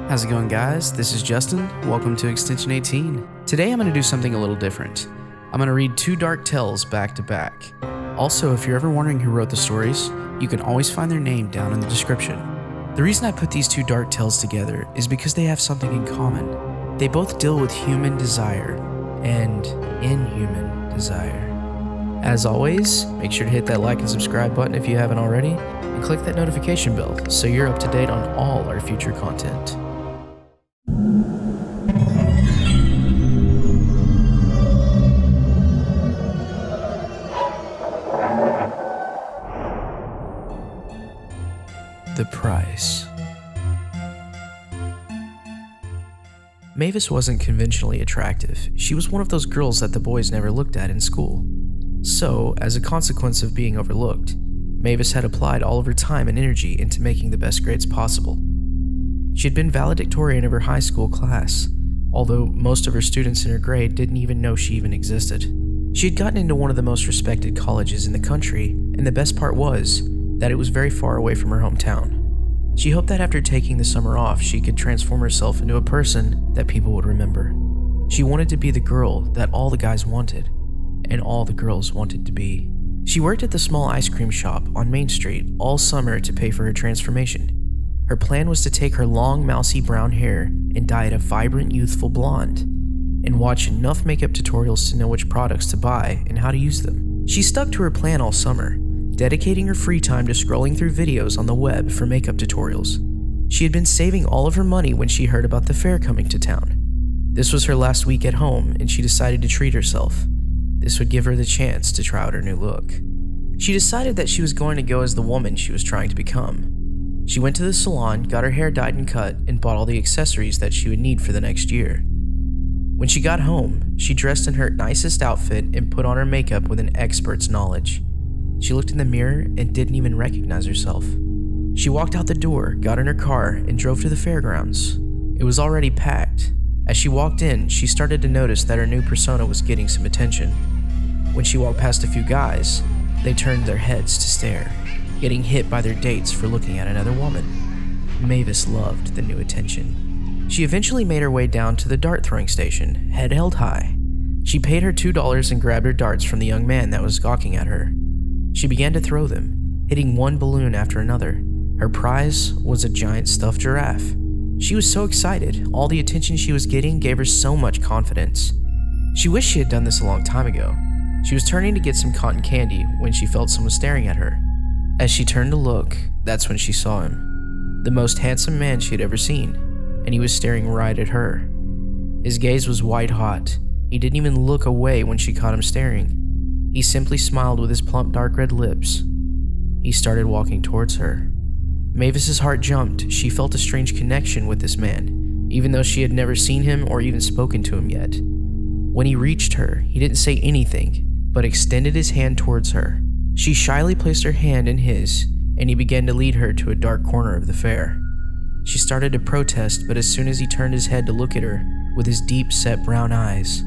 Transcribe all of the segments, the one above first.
How's it going, guys? This is Justin. Welcome to Extension 18. Today I'm going to do something a little different. I'm going to read two dark tales back to back. Also, if you're ever wondering who wrote the stories, you can always find their name down in the description. The reason I put these two dark tales together is because they have something in common. They both deal with human desire and inhuman desire. As always, make sure to hit that like and subscribe button if you haven't already, and click that notification bell so you're up to date on all our future content. The price. Mavis wasn't conventionally attractive. She was one of those girls that the boys never looked at in school. So, as a consequence of being overlooked, Mavis had applied all of her time and energy into making the best grades possible. She had been valedictorian of her high school class, although most of her students in her grade didn't even know she even existed. She had gotten into one of the most respected colleges in the country, and the best part was that it was very far away from her hometown. She hoped that after taking the summer off, she could transform herself into a person that people would remember. She wanted to be the girl that all the guys wanted, and all the girls wanted to be. She worked at the small ice cream shop on Main Street all summer to pay for her transformation. Her plan was to take her long, mousy brown hair and dye it a vibrant, youthful blonde, and watch enough makeup tutorials to know which products to buy and how to use them. She stuck to her plan all summer, dedicating her free time to scrolling through videos on the web for makeup tutorials. She had been saving all of her money when she heard about the fair coming to town. This was her last week at home, and she decided to treat herself. This would give her the chance to try out her new look. She decided that she was going to go as the woman she was trying to become. She went to the salon, got her hair dyed and cut, and bought all the accessories that she would need for the next year. When she got home, she dressed in her nicest outfit and put on her makeup with an expert's knowledge. She looked in the mirror and didn't even recognize herself. She walked out the door, got in her car, and drove to the fairgrounds. It was already packed. As she walked in, she started to notice that her new persona was getting some attention. When she walked past a few guys, they turned their heads to stare, getting hit by their dates for looking at another woman. Mavis loved the new attention. She eventually made her way down to the dart throwing station, head held high. She paid her $2 and grabbed her darts from the young man that was gawking at her. She began to throw them, hitting one balloon after another. Her prize was a giant stuffed giraffe. She was so excited. All the attention she was getting gave her so much confidence. She wished she had done this a long time ago. She was turning to get some cotton candy when she felt someone staring at her. As she turned to look, that's when she saw him. The most handsome man she had ever seen, and he was staring right at her. His gaze was white hot. He didn't even look away when she caught him staring. He simply smiled with his plump dark red lips. He started walking towards her. Mavis's heart jumped. She felt a strange connection with this man, even though she had never seen him or even spoken to him yet. When he reached her, he didn't say anything, but extended his hand towards her. She shyly placed her hand in his, and he began to lead her to a dark corner of the fair. She started to protest, but as soon as he turned his head to look at her with his deep-set brown eyes,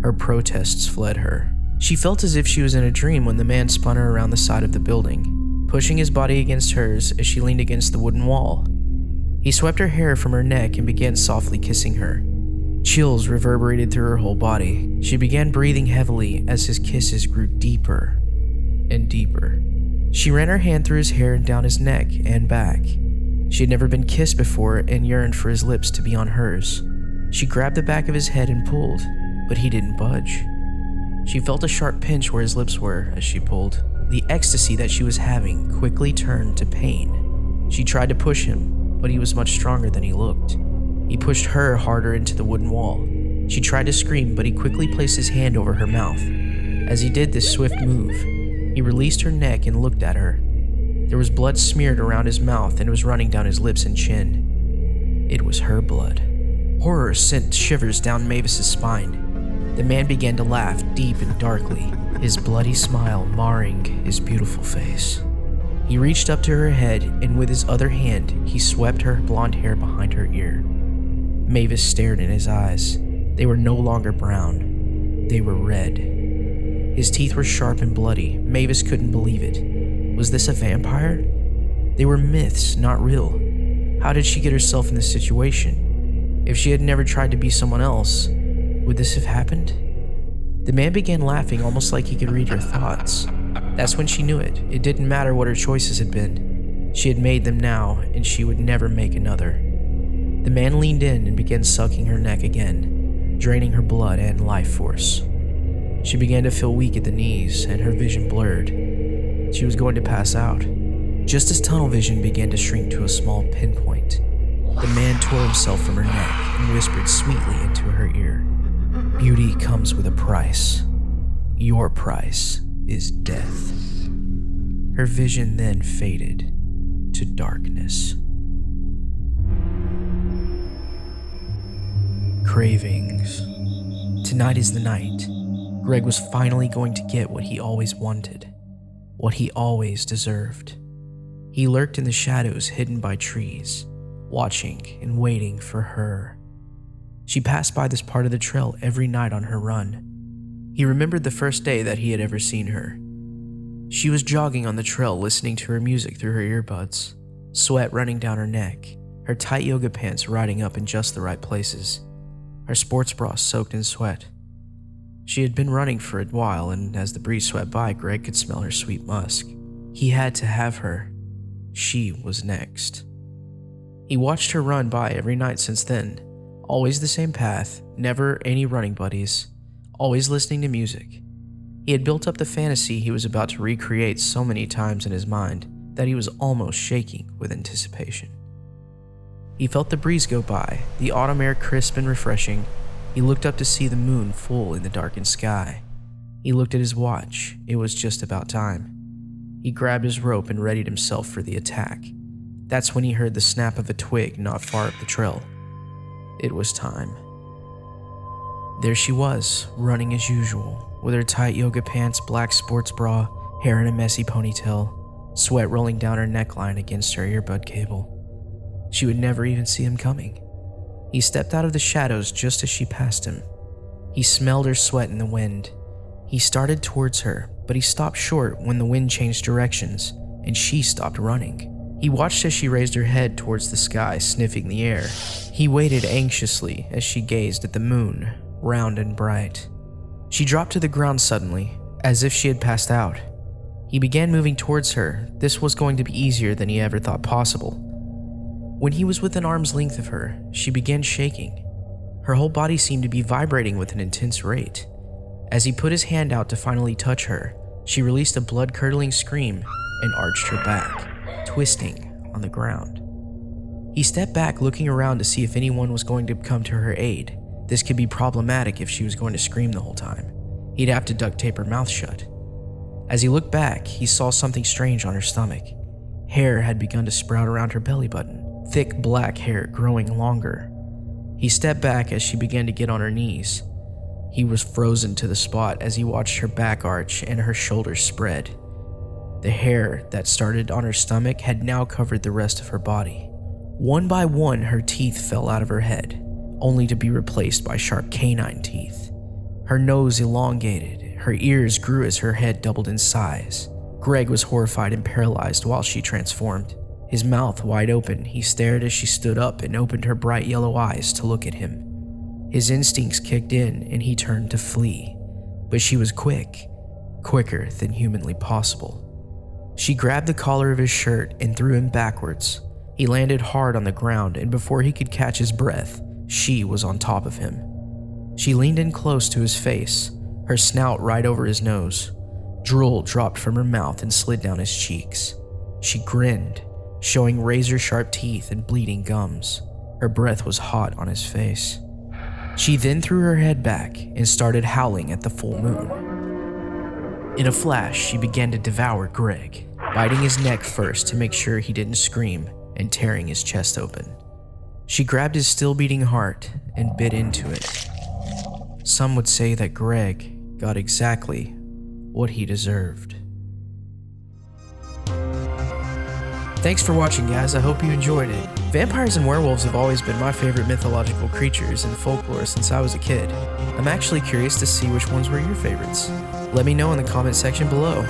her protests fled her. She felt as if she was in a dream when the man spun her around the side of the building, pushing his body against hers as she leaned against the wooden wall. He swept her hair from her neck and began softly kissing her. Chills reverberated through her whole body. She began breathing heavily as his kisses grew deeper and deeper. She ran her hand through his hair and down his neck and back. She had never been kissed before and yearned for his lips to be on hers. She grabbed the back of his head and pulled, but he didn't budge. She felt a sharp pinch where his lips were as she pulled. The ecstasy that she was having quickly turned to pain. She tried to push him, but he was much stronger than he looked. He pushed her harder into the wooden wall. She tried to scream, but he quickly placed his hand over her mouth. As he did this swift move, he released her neck and looked at her. There was blood smeared around his mouth and it was running down his lips and chin. It was her blood. Horror sent shivers down Mavis's spine. The man began to laugh deep and darkly, his bloody smile marring his beautiful face. He reached up to her head, and with his other hand, he swept her blonde hair behind her ear. Mavis stared in his eyes. They were no longer brown. They were red. His teeth were sharp and bloody. Mavis couldn't believe it. Was this a vampire? They were myths, not real. How did she get herself in this situation? If she had never tried to be someone else, would this have happened? The man began laughing almost like he could read her thoughts. That's when she knew it. It didn't matter what her choices had been. She had made them now, and she would never make another. The man leaned in and began sucking her neck again, draining her blood and life force. She began to feel weak at the knees, and her vision blurred. She was going to pass out. Just as tunnel vision began to shrink to a small pinpoint, the man tore himself from her neck and whispered sweetly into her ear, "Beauty comes with a price. Your price is death." Her vision then faded to darkness. Cravings. Tonight is the night. Greg was finally going to get what he always wanted, what he always deserved. He lurked in the shadows hidden by trees, watching and waiting for her. She passed by this part of the trail every night on her run. He remembered the first day that he had ever seen her. She was jogging on the trail listening to her music through her earbuds, sweat running down her neck, her tight yoga pants riding up in just the right places, her sports bra soaked in sweat. She had been running for a while, and as the breeze swept by, Greg could smell her sweet musk. He had to have her. She was next. He watched her run by every night since then, always the same path, never any running buddies, always listening to music. He had built up the fantasy he was about to recreate so many times in his mind that he was almost shaking with anticipation. He felt the breeze go by, the autumn air crisp and refreshing. He looked up to see the moon full in the darkened sky. He looked at his watch. It was just about time. He grabbed his rope and readied himself for the attack. That's when he heard the snap of a twig not far up the trail. It was time. There she was, running as usual, with her tight yoga pants, black sports bra, hair in a messy ponytail, sweat rolling down her neckline against her earbud cable. She would never even see him coming. He stepped out of the shadows just as she passed him. He smelled her sweat in the wind. He started towards her, but he stopped short when the wind changed directions, and she stopped running. He watched as she raised her head towards the sky, sniffing the air. He waited anxiously as she gazed at the moon, round and bright. She dropped to the ground suddenly, as if she had passed out. He began moving towards her. This was going to be easier than he ever thought possible. When he was within arm's length of her, she began shaking. Her whole body seemed to be vibrating with an intense rate. As he put his hand out to finally touch her, she released a blood-curdling scream and arched her back, twisting on the ground. He stepped back, looking around to see if anyone was going to come to her aid. This could be problematic if she was going to scream the whole time. He'd have to duct tape her mouth shut. As he looked back, he saw something strange on her stomach. Hair had begun to sprout around her belly button. Thick black hair growing longer. He stepped back as she began to get on her knees. He was frozen to the spot as he watched her back arch and her shoulders spread. The hair that started on her stomach had now covered the rest of her body. One by one, her teeth fell out of her head, only to be replaced by sharp canine teeth. Her nose elongated, her ears grew as her head doubled in size. Greg was horrified and paralyzed while she transformed. His mouth wide open, he stared as she stood up and opened her bright yellow eyes to look at him. His instincts kicked in and he turned to flee, but she was quick, quicker than humanly possible. She grabbed the collar of his shirt and threw him backwards. He landed hard on the ground, and before he could catch his breath, she was on top of him. She leaned in close to his face, her snout right over his nose. Drool dropped from her mouth and slid down his cheeks. She grinned, showing razor-sharp teeth and bleeding gums. Her breath was hot on his face. She then threw her head back and started howling at the full moon. In a flash, she began to devour Greg, biting his neck first to make sure he didn't scream and tearing his chest open. She grabbed his still-beating heart and bit into it. Some would say that Greg got exactly what he deserved. Thanks for watching, guys. I hope you enjoyed it. Vampires and werewolves have always been my favorite mythological creatures in folklore since I was a kid. I'm actually curious to see which ones were your favorites. Let me know in the comment section below.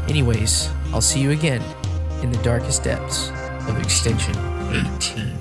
Anyways, I'll see you again in the darkest depths of extinction. 18.